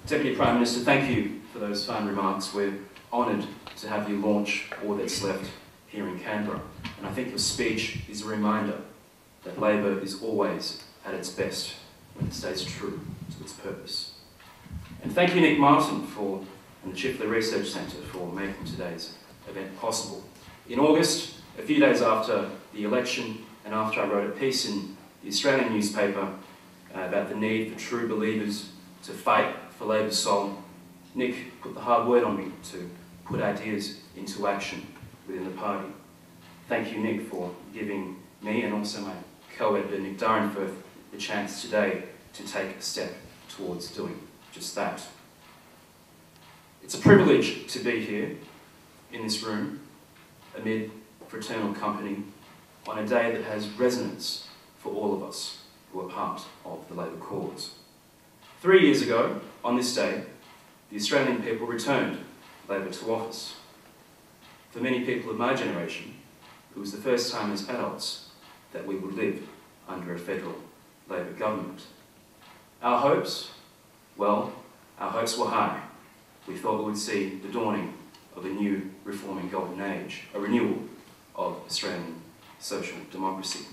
Deputy Prime Minister, thank you for those fine remarks. We're honoured to have you launch All That's Left here in Canberra. And I think your speech is a reminder that Labor is always at its best when it stays true to its purpose. And thank you, Nick Martin, and the Chifley Research Centre for making today's event possible. In August, a few days after the election, and after I wrote a piece in the Australian newspaper about the need for true believers to fight for Labor's soul, Nick put the hard word on me to put ideas into action within the party. Thank you, Nick, for giving me and also my co-editor, Nick Dyrenfurth, the chance today to take a step towards doing just that. It's a privilege to be here in this room amid fraternal company on a day that has resonance for all of us who are part of the Labor cause. 3 years ago, on this day, the Australian people returned Labor to office. For many people of my generation, it was the first time as adults that we would live under a federal Labor government. Our hopes? Well, our hopes were high. We thought we would see the dawning of a new reforming golden age, a renewal of Australian social democracy.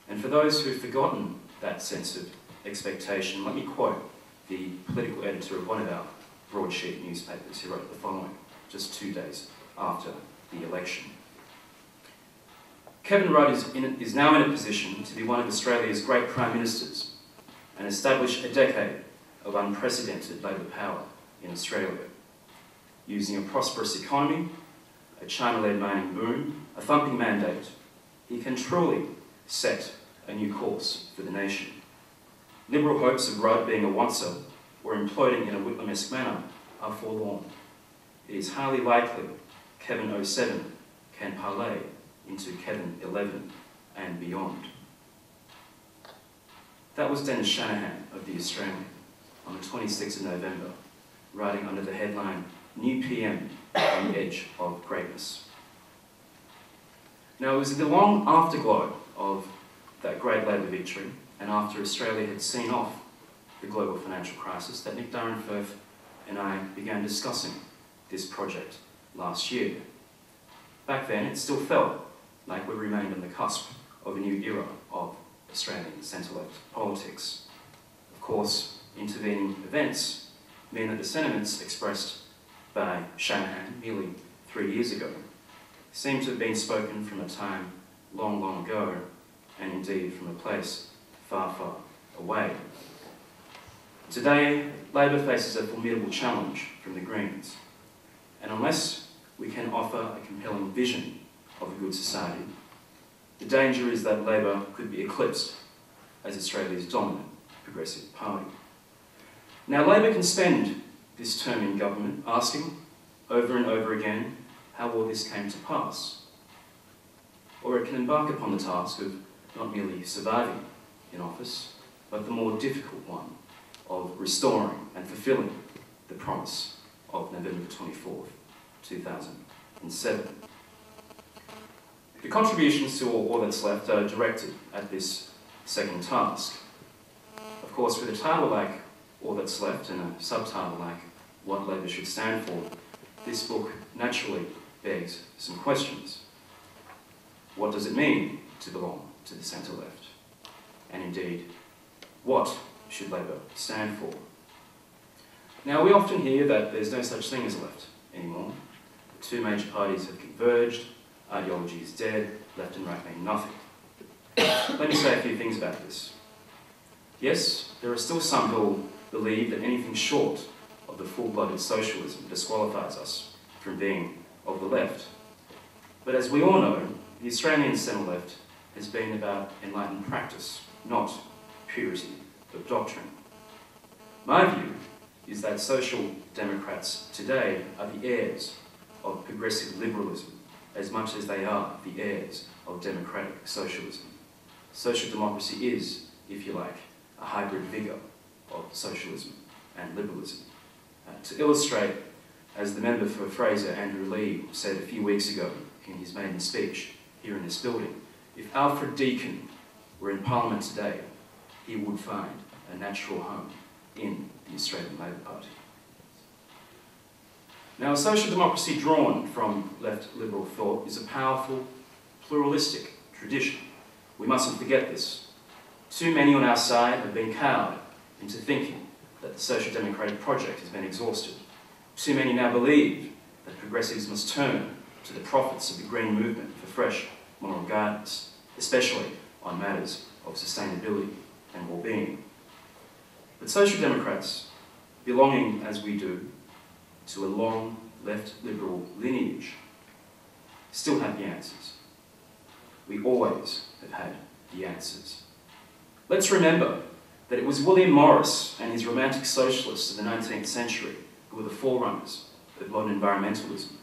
And for those who've forgotten that sense of expectation, let me quote the political editor of one of our broadsheet newspapers who wrote the following, just 2 days after the election. Kevin Rudd is now in a position to be one of Australia's great Prime Ministers and establish a decade of unprecedented Labor power in Australia. Using a prosperous economy, a China-led mining boom, a thumping mandate, he can truly set a new course for the nation. Liberal hopes of Rudd being a oncer or imploding in a Whitlam-esque manner are forlorn. It is highly likely Kevin 07 can parlay into Kevin 11 and beyond. That was Dennis Shanahan of The Australian on the 26th of November, writing under the headline, "New PM on the Edge of Greatness." Now, it was in the long afterglow of that great Labor victory, and after Australia had seen off the global financial crisis, that Nick Dyrenfurth and I began discussing this project last year. Back then, it still felt like we remained on the cusp of a new era of Australian centre-left politics. Of course, intervening events mean that the sentiments expressed by Shanahan nearly 3 years ago seem to have been spoken from a time long, long ago, and indeed from a place far, far away. Today, Labor faces a formidable challenge from the Greens, and unless we can offer a compelling vision of a good society, the danger is that Labor could be eclipsed as Australia's dominant progressive party. Now, Labor can spend this term in government asking over and over again how all this came to pass, or it can embark upon the task of not merely surviving in office, but the more difficult one of restoring and fulfilling the promise of November 24th, 2007. The contributions to All That's Left are directed at this second task. Of course, with a title like All That's Left and a subtitle like What Labor Should Stand For, this book naturally begs some questions. What does it mean to belong to the centre-left? And indeed, what should Labor stand for? Now, we often hear that there's no such thing as a left anymore. The two major parties have converged, ideology is dead, left and right mean nothing. Let me say a few things about this. Yes, there are still some who believe that anything short of the full-blooded socialism disqualifies us from being of the left. But as we all know, the Australian centre-left has been about enlightened practice, not purity of doctrine. My view is that social democrats today are the heirs of progressive liberalism as much as they are the heirs of democratic socialism. Social democracy is, if you like, a hybrid vigour of socialism and liberalism. To illustrate, as the member for Fraser, Andrew Lee, said a few weeks ago in his maiden speech here in this building, if Alfred Deakin were in Parliament today, he would find a natural home in the Australian Labor Party. Now, a social democracy drawn from left liberal thought is a powerful, pluralistic tradition. We mustn't forget this. Too many on our side have been cowed into thinking that the social democratic project has been exhausted. Too many now believe that progressives must turn to the profits of the green movement for fresh moral guidance, especially on matters of sustainability and well-being. But social democrats, belonging as we do to a long left liberal lineage, still have the answers. We always have had the answers. Let's remember that it was William Morris and his romantic socialists of the 19th century who were the forerunners of modern environmentalism.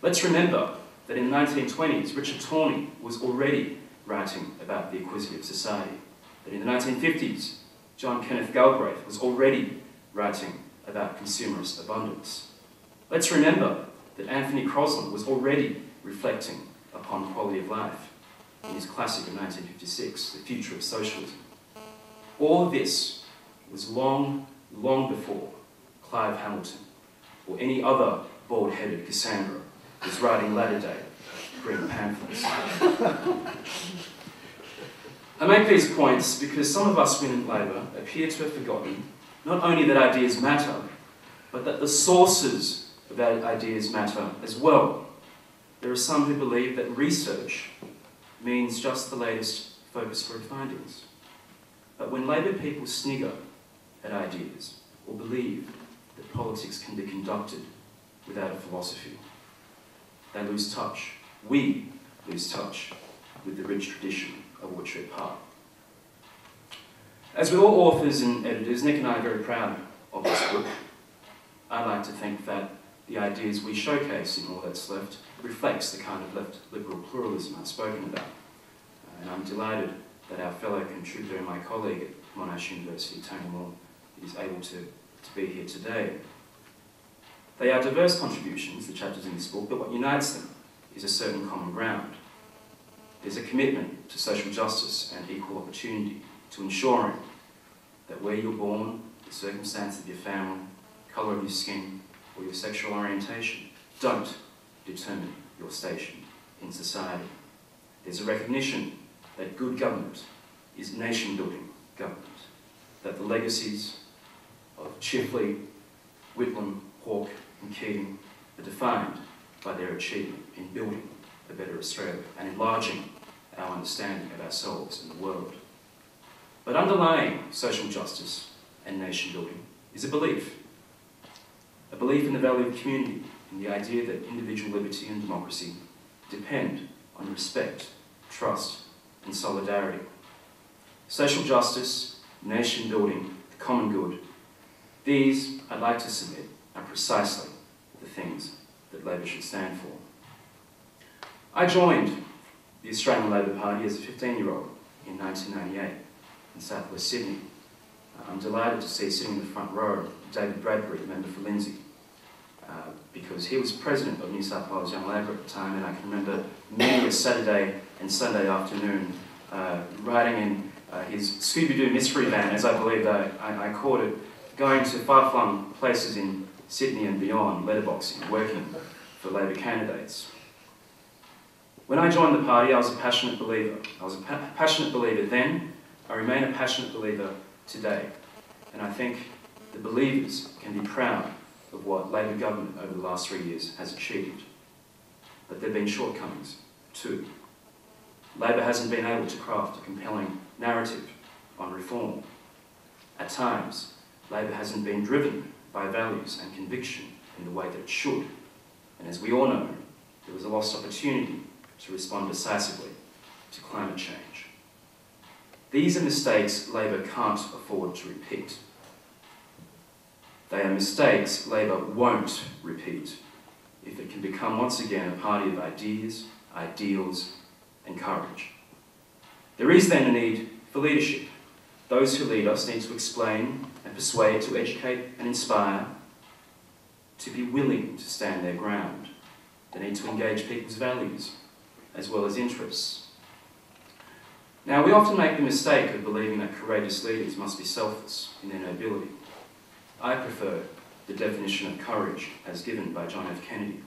Let's remember that in the 1920s, Richard Tawney was already writing about the acquisitive society. That in the 1950s, John Kenneth Galbraith was already writing about consumerist abundance. Let's remember that Anthony Crosland was already reflecting upon quality of life in his classic of 1956, The Future of Socialism. All of this was long, long before Clive Hamilton or any other bald-headed Cassandra was writing latter-day green pamphlets. I make these points because some of us within Labor appear to have forgotten not only that ideas matter, but that the sources of those ideas matter as well. There are some who believe that research means just the latest focus group findings. But when Labor people snigger at ideas or believe that politics can be conducted without a philosophy, they lose touch. We lose touch with the rich tradition of which we're part. As with all authors and editors, Nick and I are very proud of this book. I like to think that the ideas we showcase in All That's Left reflects the kind of left liberal pluralism I've spoken about. And I'm delighted that our fellow contributor and my colleague at Monash University, Tony Moore, is able to be here today. They are diverse contributions, the chapters in this book, but what unites them is a certain common ground. There's a commitment to social justice and equal opportunity, to ensuring that where you're born, the circumstance of your family, colour of your skin, or your sexual orientation don't determine your station in society. There's a recognition that good government is nation-building government, that the legacies of Chifley, Whitlam, Hawke and Keating are defined by their achievement in building a better Australia and enlarging our understanding of ourselves and the world. But underlying social justice and nation building is a belief in the value of community, in the idea that individual liberty and democracy depend on respect, trust and solidarity. Social justice, nation building, the common good, these, I'd like to submit, are precisely the things that Labor should stand for. I joined the Australian Labor Party as a 15-year-old in 1998 in southwest Sydney. I'm delighted to see sitting in the front row David Bradbury, the member for Lindsay, because he was president of New South Wales Young Labor at the time, and I can remember many a Saturday and Sunday afternoon riding in his Scooby-Doo mystery van, as I believe I called it, going to far-flung places in Sydney and beyond, letterboxing, working for Labor candidates. When I joined the party, I was a passionate believer. I was a passionate believer then, I remain a passionate believer today. And I think the believers can be proud of what Labor government over the last 3 years has achieved. But there have been shortcomings too. Labor hasn't been able to craft a compelling narrative on reform. At times, Labor hasn't been driven by values and conviction in the way that it should. And as we all know, there was a lost opportunity to respond decisively to climate change. These are mistakes Labor can't afford to repeat. They are mistakes Labor won't repeat if it can become once again a party of ideas, ideals and courage. There is then a need for leadership. Those who lead us need to explain and persuade, to educate and inspire, to be willing to stand their ground. They need to engage people's values as well as interests. Now, we often make the mistake of believing that courageous leaders must be selfless in their nobility. I prefer the definition of courage as given by John F. Kennedy.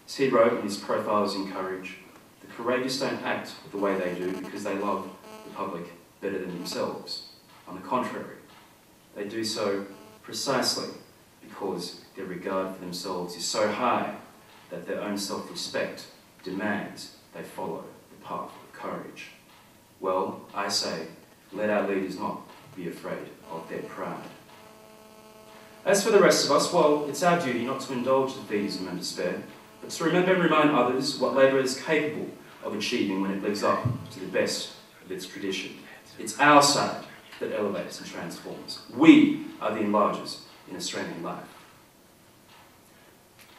As he wrote in his Profiles in Courage, the courageous don't act the way they do because they love the public better than themselves. On the contrary, they do so precisely because their regard for themselves is so high that their own self-respect demands they follow the path of courage. Well, I say, let our leaders not be afraid of their pride. As for the rest of us, well, it's our duty not to indulge defeatism and despair, but to remember and remind others what Labour is capable of achieving when it lives up to the best of its tradition. It's our side that elevates and transforms. We are the enlargers in Australian life.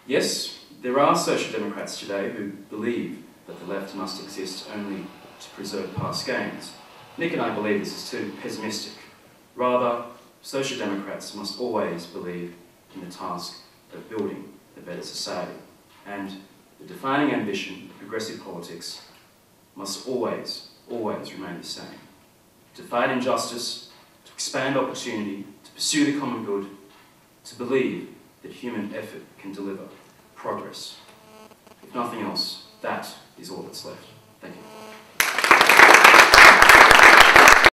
Yes, there are social democrats today who believe that the left must exist only to preserve past gains. Nick and I believe this is too pessimistic. Rather, social democrats must always believe in the task of building a better society. And the defining ambition of progressive politics must always, always remain the same. To fight injustice, to expand opportunity, to pursue the common good, to believe that human effort can deliver progress. If nothing else, that is all that's left. Thank you.